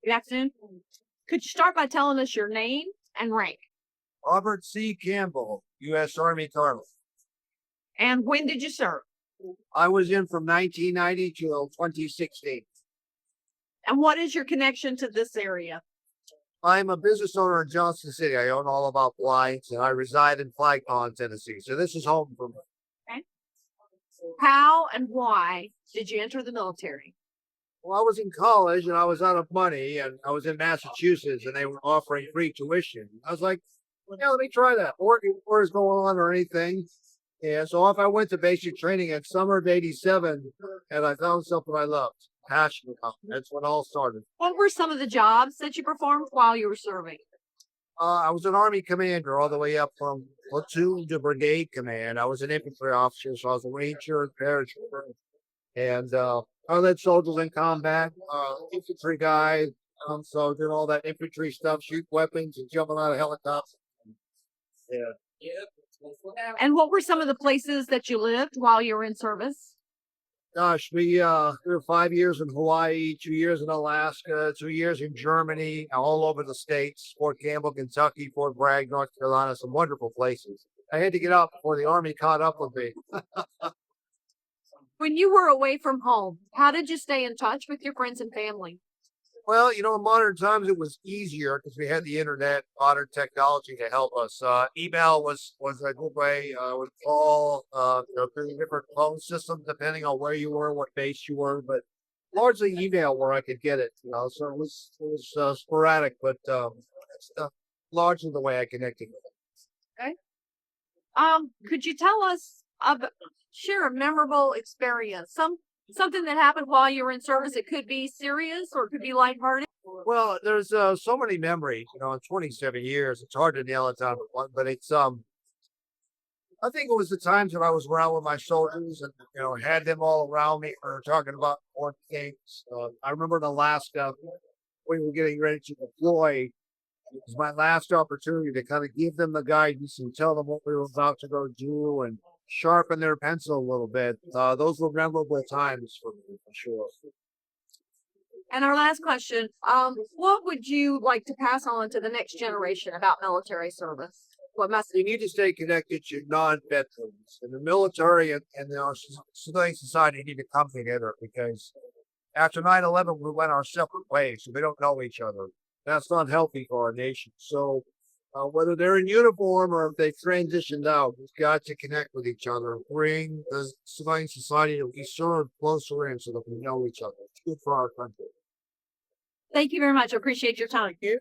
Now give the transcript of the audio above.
Good afternoon. Could you start by telling us your name and rank? Robert C. Campbell, U.S. Army Colonel. And when did you serve? I was in from 1990 till 2016. And what is your connection to this area? I'm a business owner in Johnson City. I own all about blinds, and I reside in Flagpond, Tennessee. So this is home for me. Okay. How and why did you enter the military? Well, I was in college and I was out of money, and I was in Massachusetts, and they were offering free tuition. I was like, well, yeah, let me try that. Or is going on or anything. And so off I went to basic training in summer of '87, and I found something I loved, passionate about. That's when it all started. What were some of the jobs that you performed while you were serving? I was an Army commander all the way up from platoon to brigade command. I was an infantry officer, so I was a ranger and paratrooper. And I led soldiers in combat, infantry guy. So did all that infantry stuff, shoot weapons and jumping out of helicopters. Yeah. And what were some of the places that you lived while you were in service? Gosh, we were 5 years in Hawaii, 2 years in Alaska, 2 years in Germany, all over the states, Fort Campbell, Kentucky, Fort Bragg, North Carolina, some wonderful places. I had to get out before the Army caught up with me. When you were away from home, how did you stay in touch with your friends and family? Well, in modern times it was easier because we had the internet, modern technology to help us. Email was a good way. With call, through different phone systems depending on where you were, what base you were, but largely email where I could get it. So it was sporadic, but it's largely the way I connected with it. Okay. Could you tell us share a memorable experience, something that happened while you were in service? It could be serious or it could be lighthearted. Well, there's so many memories. In 27 years, it's hard to nail it down to one, but it's I think it was the times that I was around with my soldiers and had them all around me. We were talking about important things. I remember in Alaska, we were getting ready to deploy. It was my last opportunity to kind of give them the guidance and tell them what we were about to go do and sharpen their pencil a little bit. Those were memorable times for me, for sure. And our last question, what would you like to pass on to the next generation about military service? What message? You need to stay connected to non-veterans. And the military and our civilian society need to come together because after 9/11, we went our separate ways. So we don't know each other. That's not healthy for our nation. So whether they're in uniform or if they've transitioned out, we've got to connect with each other, bring the civilian society that we serve closer in so that we know each other. It's good for our country. Thank you very much. I appreciate your time. Thank you.